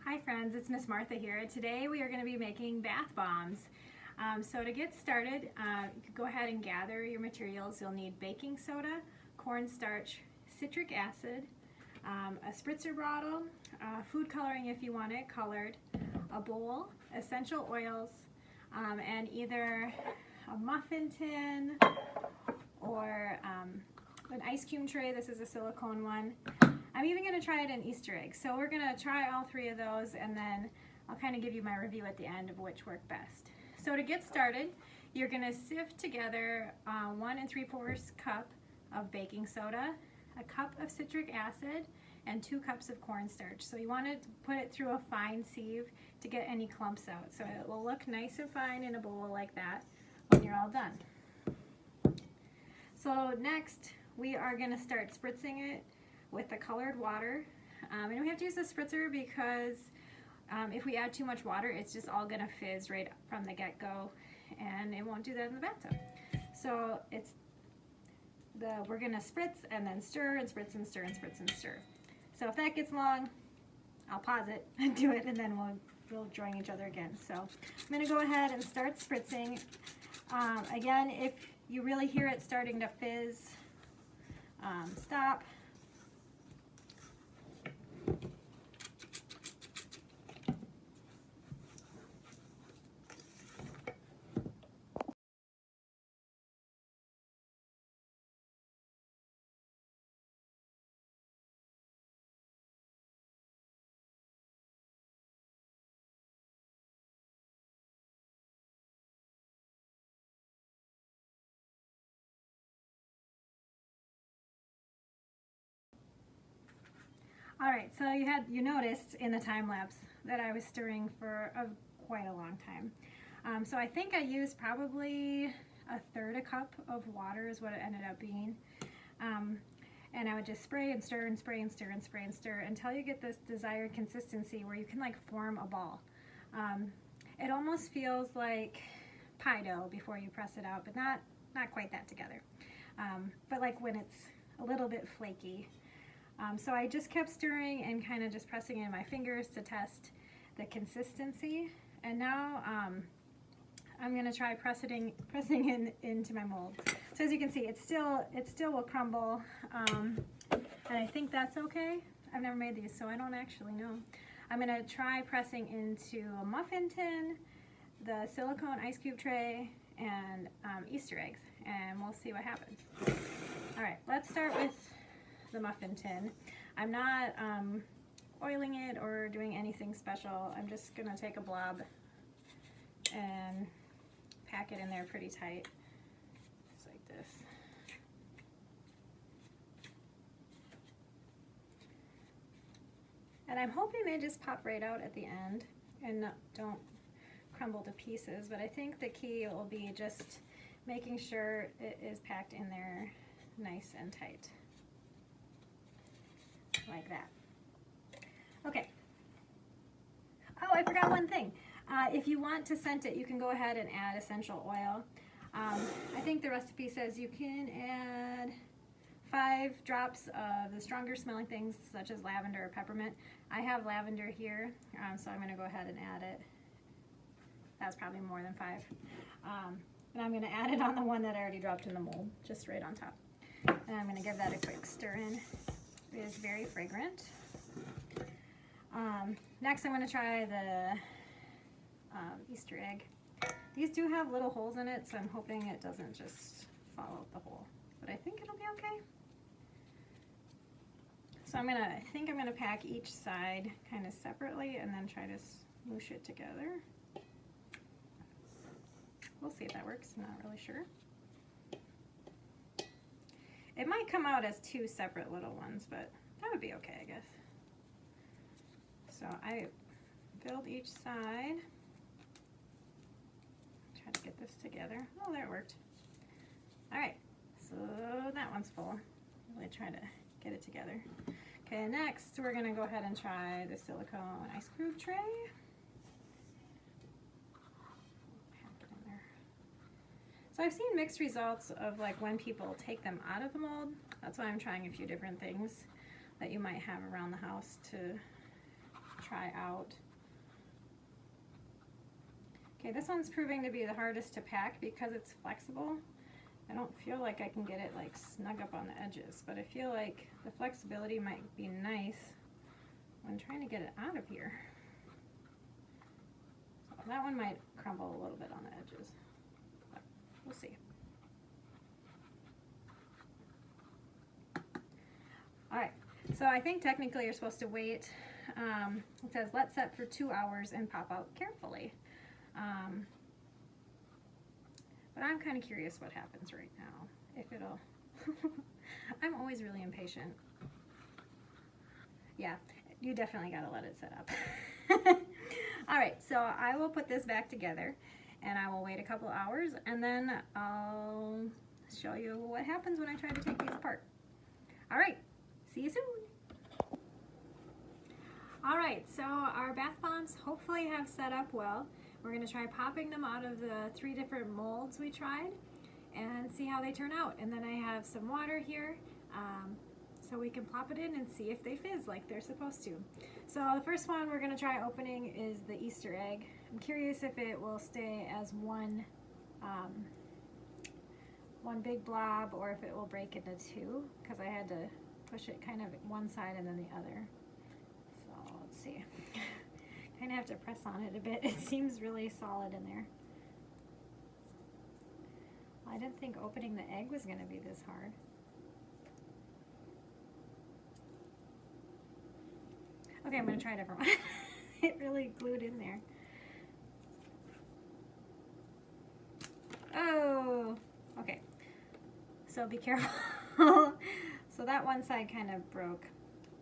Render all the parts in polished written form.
Hi friends, it's Miss Martha here. Today we are going to be making bath bombs. So to get started, you could go ahead and gather your materials. You'll need baking soda, cornstarch, citric acid, a spritzer bottle, food coloring if you want it colored, a bowl, essential oils, and either a muffin tin or an ice cube tray. This is a silicone one. I'm even going to try it in Easter eggs. So we're going to try all three of those, and then I'll kind of give you my review at the end of which work best. So to get started, you're going to sift together 1 3/4 cup of baking soda, a cup of citric acid, and 2 cups of cornstarch. So you want to put it through a fine sieve to get any clumps out. So it will look nice and fine in a bowl like that when you're all done. So next, we are going to start spritzing it with the colored water. And we have to use a spritzer because if we add too much water, it's just all gonna fizz right from the get-go, and it won't do that in the bathtub. So we're gonna spritz and then stir and spritz and stir and spritz and stir. So if that gets long, I'll pause it and do it, and then we'll join each other again. So I'm gonna go ahead and start spritzing. Again, if you really hear it starting to fizz, stop. All right, so you noticed in the time lapse that I was stirring for quite a long time. So I think I used probably 1/3 cup of water is what it ended up being. And I would just spray and stir and spray and stir and spray and stir until you get this desired consistency where you can like form a ball. It almost feels like pie dough before you press it out, but not quite that together. But like when it's a little bit flaky. So I just kept stirring and kind of just pressing in my fingers to test the consistency. And now I'm going to try pressing into my mold. So as you can see, it still will crumble, and I think that's okay. I've never made these, so I don't actually know. I'm going to try pressing into a muffin tin, the silicone ice cube tray, and Easter eggs, and we'll see what happens. All right, let's start with the muffin tin. I'm not oiling it or doing anything special. I'm just gonna take a blob and pack it in there pretty tight, just like this. And I'm hoping they just pop right out at the end and don't crumble to pieces, but I think the key will be just making sure it is packed in there nice and tight. Like that. Okay. Oh, I forgot one thing. If you want to scent it, you can go ahead and add essential oil. I think the recipe says you can add 5 drops of the stronger smelling things such as lavender or peppermint. I have lavender here, so I'm going to go ahead and add it. That's probably more than 5. And I'm going to add it on the one that I already dropped in the mold, just right on top. And I'm going to give that a quick stir in. It is very fragrant. Next I'm going to try the Easter egg. These do have little holes in it, so I'm hoping it doesn't just fall out the hole. But I think it'll be okay. So I think I'm going to pack each side kind of separately and then try to smoosh it together. We'll see if that works. I'm not really sure. It might come out as 2 separate little ones, but that would be okay, I guess. So I filled each side. Try to get this together. Oh, there it worked. All right, so that one's full. Really try to get it together. Okay, next we're gonna go ahead and try the silicone ice cube tray. So I've seen mixed results of like when people take them out of the mold. That's why I'm trying a few different things that you might have around the house to try out. Okay, this one's proving to be the hardest to pack because it's flexible. I don't feel like I can get it like snug up on the edges, but I feel like the flexibility might be nice when trying to get it out of here. So that one might crumble a little bit on the edges, but we'll see. All right, so I think technically you're supposed to wait. It says let set for 2 hours and pop out carefully. But I'm kind of curious what happens right now. If it'll, I'm always really impatient. Yeah, you definitely gotta let it set up. All right, so I will put this back together and I will wait a couple hours and then I'll show you what happens when I try to take these apart. All right, see you soon. All right, so our bath bombs hopefully have set up well. We're gonna try popping them out of the 3 different molds we tried and see how they turn out. And then I have some water here so we can plop it in and see if they fizz like they're supposed to. So the first one we're gonna try opening is the Easter egg. I'm curious if it will stay as one big blob or if it will break into 2, because I had to push it kind of one side and then the other. So let's see. Kind of have to press on it a bit. It seems really solid in there. I didn't think opening the egg was going to be this hard. Okay, I'm going to try a different one. It really glued in there. Oh, okay. So be careful. So that one side kind of broke.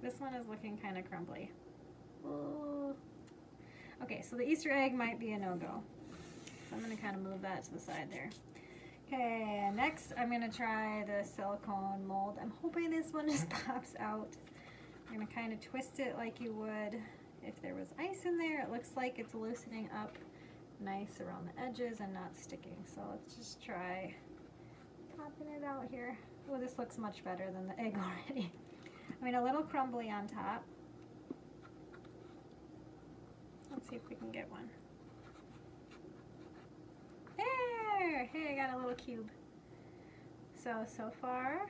This one is looking kind of crumbly. Oh. Okay, so the Easter egg might be a no-go. So I'm going to kind of move that to the side there. Okay, next I'm going to try the silicone mold. I'm hoping this one just pops out. I'm going to kind of twist it like you would if there was ice in there. It looks like it's loosening up nice around the edges and not sticking. So let's just try popping it out here. Oh, this looks much better than the egg already. I mean, a little crumbly on top. Let's see if we can get one. There! Hey, I got a little cube. So far,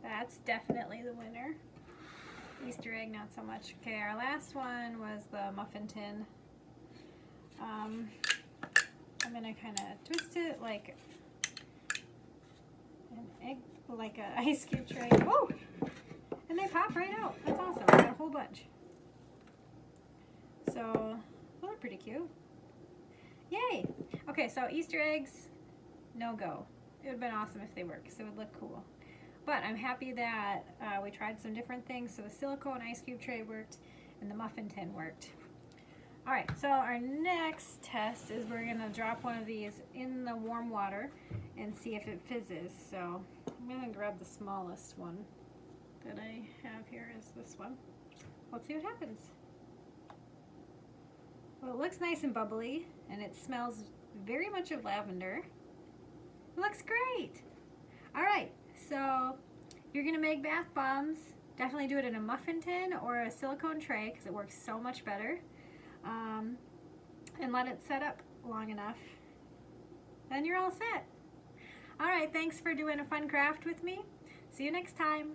that's definitely the winner. Easter egg, not so much. Okay, our last one was the muffin tin. I'm gonna kind of twist it like an egg, like an ice cube tray. Whoa! And they pop right out. That's awesome. I got a whole bunch. So, well, they're pretty cute. Yay! Okay, so Easter eggs, no go. It would have been awesome if they worked because it would look cool. But I'm happy that we tried some different things. So the silicone ice cube tray worked and the muffin tin worked. All right, so our next test is we're gonna drop one of these in the warm water and see if it fizzes. So I'm gonna grab the smallest one that I have here is this one. Let's see what happens. Well, it looks nice and bubbly, and it smells very much of lavender. It looks great. All right, so if you're gonna make bath bombs, definitely do it in a muffin tin or a silicone tray because it works so much better. And let it set up long enough. Then you're all set. All right, thanks for doing a fun craft with me. See you next time.